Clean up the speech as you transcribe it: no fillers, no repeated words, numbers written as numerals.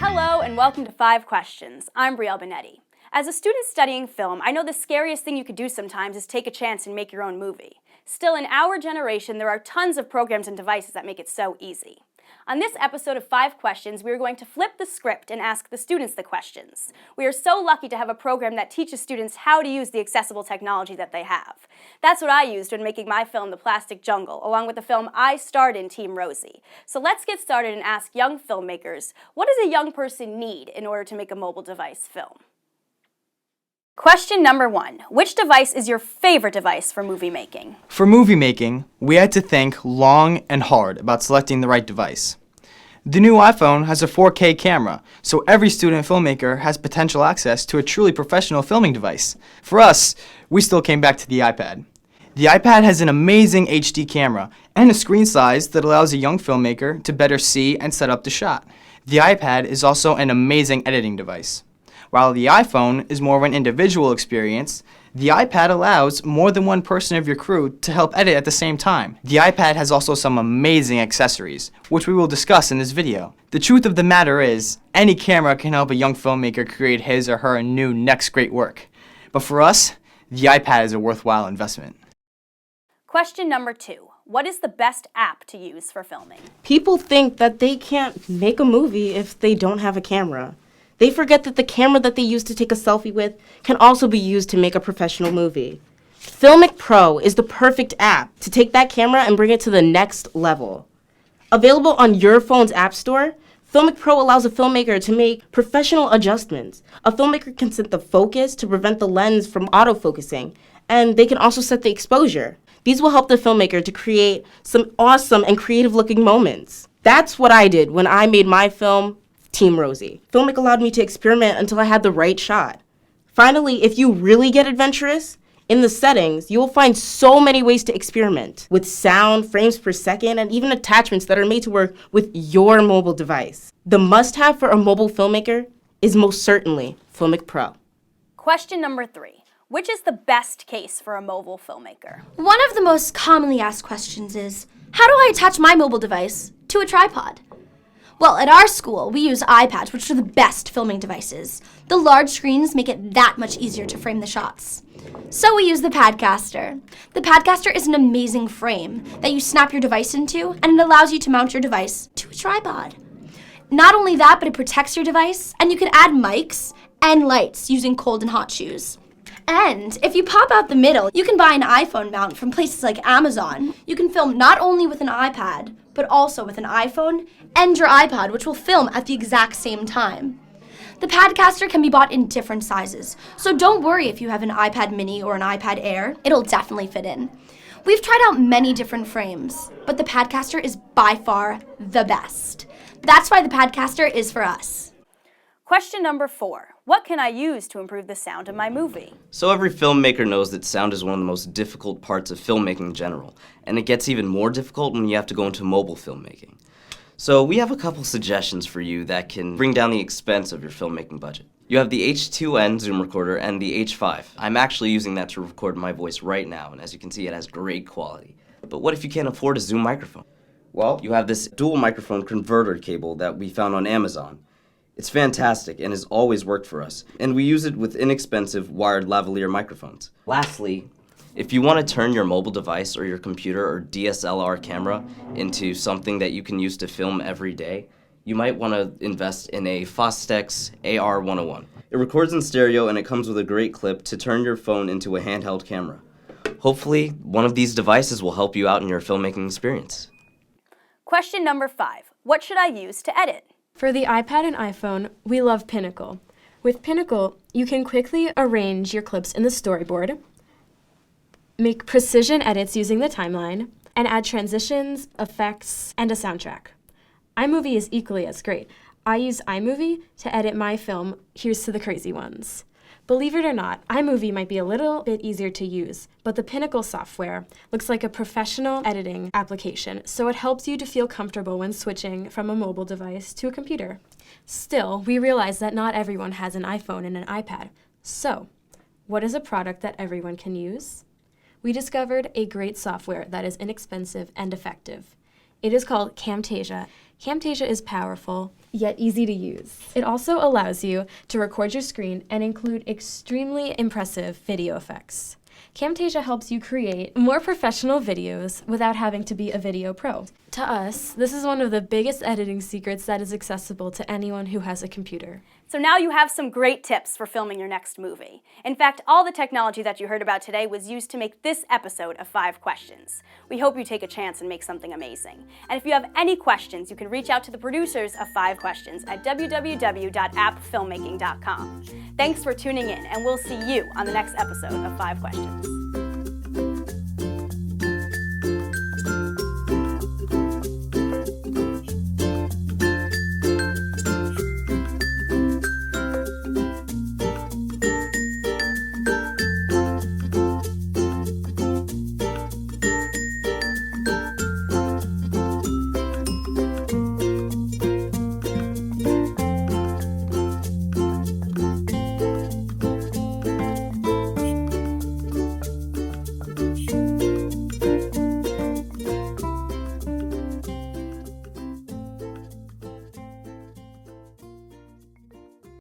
Hello and welcome to 5 Questions. I'm Brielle Benetti. As a student studying film, I know the scariest thing you could do sometimes is take a chance and make your own movie. Still, in our generation, there are tons of programs and devices that make it so easy. On this episode of 5 Questions, we are going to flip the script and ask the students the questions. We are so lucky to have a program that teaches students how to use the accessible technology that they have. That's what I used when making my film, The Plastic Jungle, along with the film I starred in, Team Rosie. So let's get started and ask young filmmakers, what does a young person need in order to make a mobile device film? Question number 1. Which device is your favorite device for movie making? For movie making, we had to think long and hard about selecting the right device. The new iPhone has a 4K camera, so every student filmmaker has potential access to a truly professional filming device. For us, we still came back to the iPad. The iPad has an amazing HD camera and a screen size that allows a young filmmaker to better see and set up the shot. The iPad is also an amazing editing device. While the iPhone is more of an individual experience, the iPad allows more than one person of your crew to help edit at the same time. The iPad has also some amazing accessories, which we will discuss in this video. The truth of the matter is, any camera can help a young filmmaker create his or her new next great work. But for us, the iPad is a worthwhile investment. Question number 2. What is the best app to use for filming? People think that they can't make a movie if they don't have a camera. They forget that the camera that they use to take a selfie with can also be used to make a professional movie. Filmic Pro is the perfect app to take that camera and bring it to the next level. Available on your phone's app store, Filmic Pro allows a filmmaker to make professional adjustments. A filmmaker can set the focus to prevent the lens from autofocusing, and they can also set the exposure. These will help the filmmaker to create some awesome and creative looking moments. That's what I did when I made my film, Team Rosie. Filmic allowed me to experiment until I had the right shot. Finally, if you really get adventurous, in the settings, you will find so many ways to experiment with sound, frames per second, and even attachments that are made to work with your mobile device. The must-have for a mobile filmmaker is most certainly Filmic Pro. Question number 3. Which is the best case for a mobile filmmaker? One of the most commonly asked questions is, how do I attach my mobile device to a tripod? Well, at our school, we use iPads, which are the best filming devices. The large screens make it that much easier to frame the shots. So we use the Padcaster. The Padcaster is an amazing frame that you snap your device into, and it allows you to mount your device to a tripod. Not only that, but it protects your device, and you can add mics and lights using cold and hot shoes. And if you pop out the middle, you can buy an iPhone mount from places like Amazon. You can film not only with an iPad, but also with an iPhone and your iPod, which will film at the exact same time. The Padcaster can be bought in different sizes, so don't worry if you have an iPad mini or an iPad Air, it'll definitely fit in. We've tried out many different frames, but the Padcaster is by far the best. That's why the Padcaster is for us. Question number 4. What can I use to improve the sound of my movie? So every filmmaker knows that sound is one of the most difficult parts of filmmaking in general, and it gets even more difficult when you have to go into mobile filmmaking. So we have a couple suggestions for you that can bring down the expense of your filmmaking budget. You have the H2N Zoom recorder and the H5. I'm actually using that to record my voice right now, and as you can see, it has great quality. But what if you can't afford a Zoom microphone? Well, you have this dual microphone converter cable that we found on Amazon. It's fantastic and has always worked for us, and we use it with inexpensive wired lavalier microphones. Lastly, if you want to turn your mobile device or your computer or DSLR camera into something that you can use to film every day, you might want to invest in a Fostex AR101. It records in stereo and it comes with a great clip to turn your phone into a handheld camera. Hopefully, one of these devices will help you out in your filmmaking experience. Question number 5. What should I use to edit? For the iPad and iPhone, we love Pinnacle. With Pinnacle, you can quickly arrange your clips in the storyboard, make precision edits using the timeline, and add transitions, effects, and a soundtrack. iMovie is equally as great. I use iMovie to edit my film, Here's to the Crazy Ones. Believe it or not, iMovie might be a little bit easier to use, but the Pinnacle software looks like a professional editing application, so it helps you to feel comfortable when switching from a mobile device to a computer. Still, we realize that not everyone has an iPhone and an iPad. So, what is a product that everyone can use? We discovered a great software that is inexpensive and effective. It is called Camtasia. Camtasia is powerful, yet easy to use. It also allows you to record your screen and include extremely impressive video effects. Camtasia helps you create more professional videos without having to be a video pro. To us, this is one of the biggest editing secrets that is accessible to anyone who has a computer. So now you have some great tips for filming your next movie. In fact, all the technology that you heard about today was used to make this episode of 5 Questions. We hope you take a chance and make something amazing. And if you have any questions, you can reach out to the producers of 5 Questions at www.appfilmmaking.com. Thanks for tuning in, and we'll see you on the next episode of 5 Questions.